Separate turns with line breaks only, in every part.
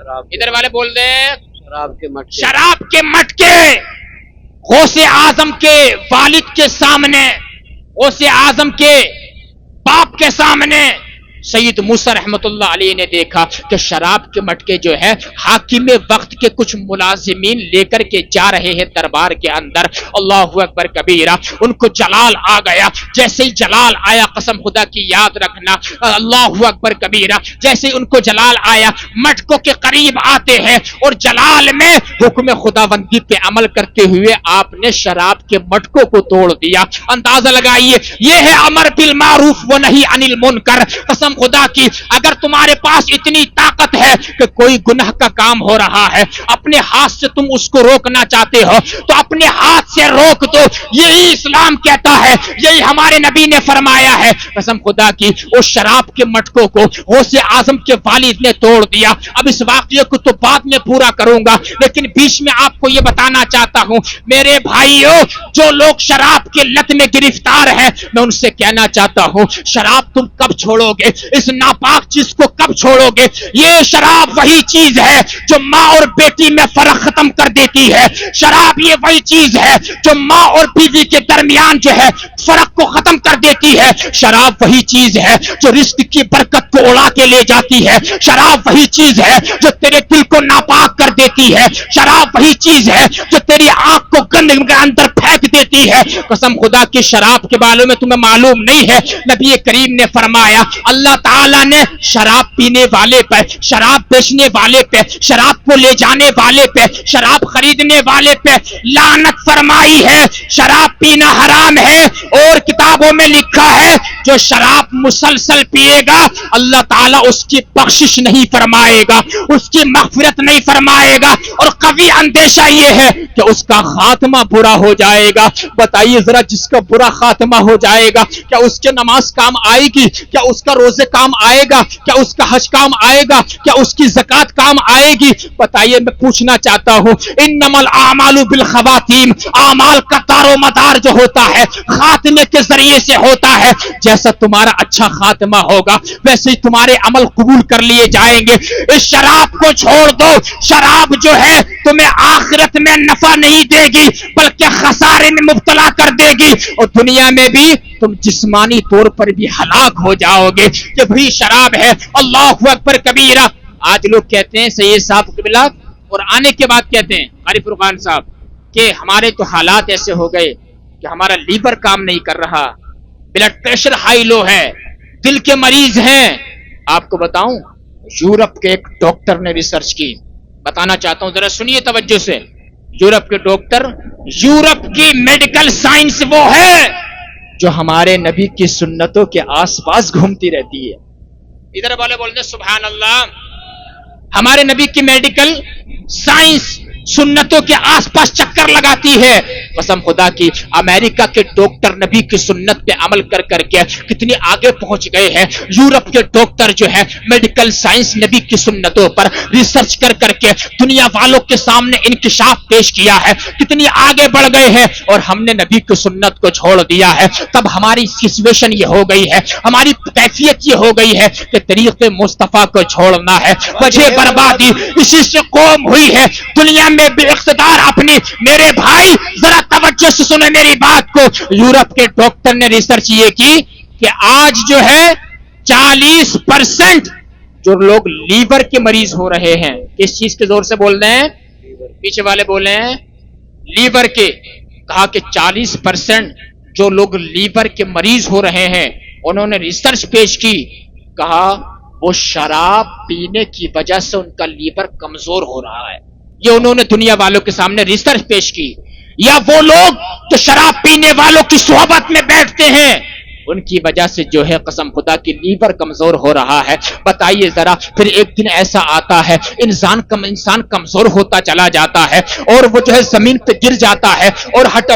ادھر والے بول دیں
شراب کے مٹکے،
شراب کے مٹکے غوث اعظم کے والد کے سامنے، غوث اعظم کے باپ کے سامنے سید موسیٰ رحمت اللہ علیہ نے دیکھا کہ شراب کے مٹکے جو ہے حاکم وقت کے کچھ ملازمین لے کر کے جا رہے ہیں دربار کے اندر. اللہ اکبر کبیرہ. ان کو جلال آ گیا. جیسے ہی جلال آیا، قسم خدا کی یاد رکھنا، اللہ اکبر کبیرہ، جیسے ہی ان کو جلال آیا مٹکوں کے قریب آتے ہیں اور جلال میں حکم خداوندی پہ عمل کرتے ہوئے آپ نے شراب کے مٹکوں کو توڑ دیا. اندازہ لگائیے، یہ ہے امر بالمعروف و نہی عن المنکر. قسم خدا کی اگر تمہارے پاس اتنی طاقت ہے کہ کوئی گناہ کا کام ہو رہا ہے، اپنے ہاتھ سے تم اس کو روکنا چاہتے ہو تو اپنے ہاتھ سے روک دو. یہی اسلام کہتا ہے، یہی ہمارے نبی نے فرمایا ہے. قسم خدا کی اس شراب کے مٹکوں کو غوث اعظم کے والد نے توڑ دیا. اب اس واقعے کو تو بعد میں پورا کروں گا، لیکن بیچ میں آپ کو یہ بتانا چاہتا ہوں میرے بھائیوں، جو لوگ شراب کے لت میں گرفتار ہیں، میں ان سے کہنا چاہتا ہوں شراب تم کب چھوڑو گے؟ اس ناپاک چیز کو کب چھوڑو گے؟ یہ شراب وہی چیز ہے جو ماں اور بیٹی میں فرق ختم کر دیتی ہے. شراب یہ وہی چیز ہے جو ماں اور بیوی کے درمیان جو ہے فرق کو ختم کر دیتی ہے. شراب وہی چیز ہے جو رزق کی برکت کو اڑا کے لے جاتی ہے. شراب وہی چیز ہے جو تیرے دل کو ناپاک کر دیتی ہے. شراب وہی چیز ہے جو تیری آنکھ کو گند کے اندر پھینک دیتی ہے. قسم خدا کی شراب کے بارے میں تمہیں معلوم نہیں ہے، نبی کریم نے فرمایا اللہ تعالیٰ نے شراب پینے والے پہ، شراب بیچنے والے پہ، شراب کو لے جانے والے پہ، شراب خریدنے والے پہ لعنت فرمائی ہے. شراب پینا حرام ہے اور کتابوں میں لکھا ہے جو شراب مسلسل پیے گا اللہ تعالیٰ اس کی بخشش نہیں فرمائے گا، اس کی مغفرت نہیں فرمائے گا، اور قوی اندیشہ یہ ہے کہ اس کا خاتمہ برا ہو جائے گا. بتائیے ذرا، جس کا برا خاتمہ ہو جائے گا کیا اس کے نماز کام آئے گی؟ کیا اس کا روزے کام آئے گا؟ کیا اس کا حج کام آئے گا؟ کیا اس کی زکات کام آئے گی؟ بتائیے، میں پوچھنا چاہتا ہوں انما الاعمال بالخواتیم، اعمال کا دار و مدار جو ہوتا ہے خاتمے کے ذریعے سے ہوتا ہے. جیسا تمہارا اچھا خاتمہ ہوگا ویسے ہی تمہارے عمل قبول کر لیے جائیں گے. اس شراب کو چھوڑ دو. شراب جو ہے تمہیں آخرت میں نفع نہیں دے گی بلکہ خسارے میں مبتلا کر دے گی، اور دنیا میں بھی تم جسمانی طور پر بھی ہلاک ہو جاؤ گے. کہ بھئی شراب ہے. اللہ اکبر کبیرہ. آج لوگ کہتے ہیں سید صاحب قبلہ اور آنے کے بعد کہتے ہیں قاری فرقان صاحب کہ ہمارے تو حالات ایسے ہو گئے کہ ہمارا لیور کام نہیں کر رہا، بلڈ پریشر ہائی لو ہے، دل کے مریض ہیں. آپ کو بتاؤں یورپ کے ایک ڈاکٹر نے ریسرچ کی، بتانا چاہتا ہوں ذرا سنیے توجہ سے. یورپ کے ڈاکٹر، یورپ کی میڈیکل سائنس وہ ہے جو ہمارے نبی کی سنتوں کے آس پاس گھومتی رہتی ہے. ادھر والے بولتے سبحان اللہ. ہمارے نبی کی میڈیکل سائنس سنتوں کے آس پاس چکر لگاتی ہے. قسم خدا کی امریکہ کے ڈاکٹر نبی کی سنت پہ عمل کر کر کے کتنی آگے پہنچ گئے ہیں. یورپ کے ڈاکٹر جو ہے میڈیکل سائنس نبی کی سنتوں پر ریسرچ کر کر کے دنیا والوں کے سامنے انکشاف پیش کیا ہے، کتنی آگے بڑھ گئے ہیں. اور ہم نے نبی کی سنت کو چھوڑ دیا ہے. تب ہماری سچویشن یہ ہو گئی ہے، ہماری کیفیت یہ ہو گئی ہے کہ طریق مصطفیٰ کو چھوڑنا ہے. وجہ بربادی اسی سے قوم ہوئی ہے دنیا میں بے اقتدار اپنی. میرے بھائی ذرا توجہ سے سنیں میری بات کو. یورپ کے ڈاکٹر نے ریسرچ یہ کی کہ آج جو ہے 40% جو لوگ لیور کے مریض ہو رہے ہیں، کس چیز کے زور سے بول رہے ہیں؟ پیچھے والے بول رہے ہیں لیور کے. کہا کہ 40% جو لوگ لیور کے مریض ہو رہے ہیں انہوں نے ریسرچ پیش کی، کہا وہ شراب پینے کی وجہ سے ان کا لیور کمزور ہو رہا ہے. یہ انہوں نے دنیا والوں کے سامنے ریسرچ پیش کی. یا وہ لوگ جو شراب پینے والوں کی صحبت میں بیٹھتے ہیں ان کی وجہ سے جو ہے قسم خدا کی لیور کمزور ہو رہا ہے. بتائیے ذرا، پھر ایک دن ایسا آتا ہے انسان کمزور ہوتا چلا جاتا ہے اور وہ جو ہے زمین پہ گر جاتا ہے اور ہارٹ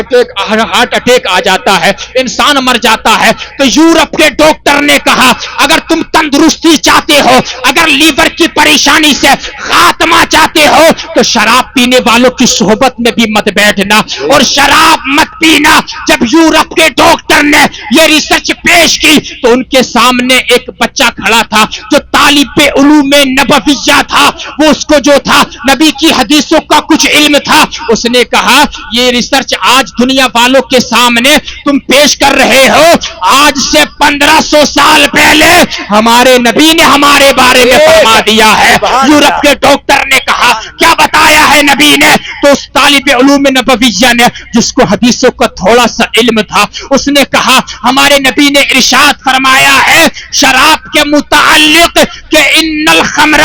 اٹیک آ جاتا ہے، انسان مر جاتا ہے. تو یورپ کے ڈاکٹر نے کہا اگر تم تندرستی چاہتے ہو، اگر لیور کی پریشانی سے خاتمہ چاہتے ہو تو شراب پینے والوں کی صحبت میں بھی مت بیٹھنا اور شراب مت پینا. جب یورپ کے ڈاکٹر نے یہ ریسرچ ریسرچ پیش کی تو ان کے سامنے ایک بچہ کھڑا تھا جو طالب علوم نبویہ تھا. وہ اس کو جو تھا نبی کی حدیثوں کا کچھ علم تھا. اس نے کہا یہ ریسرچ آج دنیا والوں کے سامنے تم پیش کر رہے ہو, آج سے 1500 سال پہلے ہمارے نبی نے ہمارے بارے میں فرما دیا ہے. یورپ کے ڈاکٹر نے کہا کیا بتایا ہے نبی نے؟ تو اس طالب علوم نبویہ نے جس کو حدیثوں کا تھوڑا سا علم تھا اس نے کہا ہمارے نبی نے ارشاد فرمایا ہے شراب کے متعلق کہ ان الخمر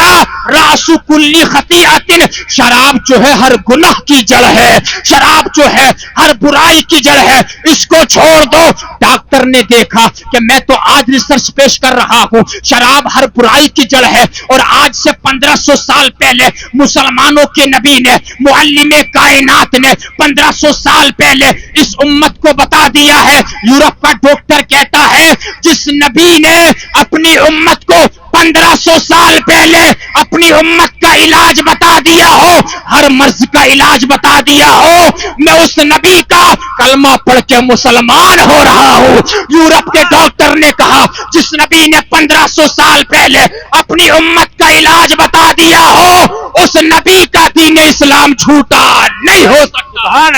راس کل خطیئۃ, شراب جو ہے ہر گناہ کی جڑ ہے, شراب جو ہے ہر برائی کی جڑ ہے, اس کو چھوڑ دو. ڈاکٹر نے دیکھا کہ میں تو آج ریسرچ پیش کر رہا ہوں شراب ہر برائی کی جڑ ہے, اور آج سے 1500 سال پہلے مسلمانوں کے نبی نے معلم کائنات نے 1500 سال پہلے اس امت کو بتا دیا ہے. یورپ کا ڈاکٹر کہتا ہے جس نبی نے اپنی امت کو 1500 سال پہلے اپنی امت کا علاج بتا دیا ہو, ہر مرض کا علاج بتا دیا ہو, میں اس نبی کا کلمہ پڑھ کے مسلمان ہو رہا ہوں. یورپ کے ڈاکٹر نے کہا جس نبی نے 1500 سال پہلے اپنی امت کا علاج بتا دیا ہو اس نبی کا دین اسلام جھوٹا نہیں ہو سکتا.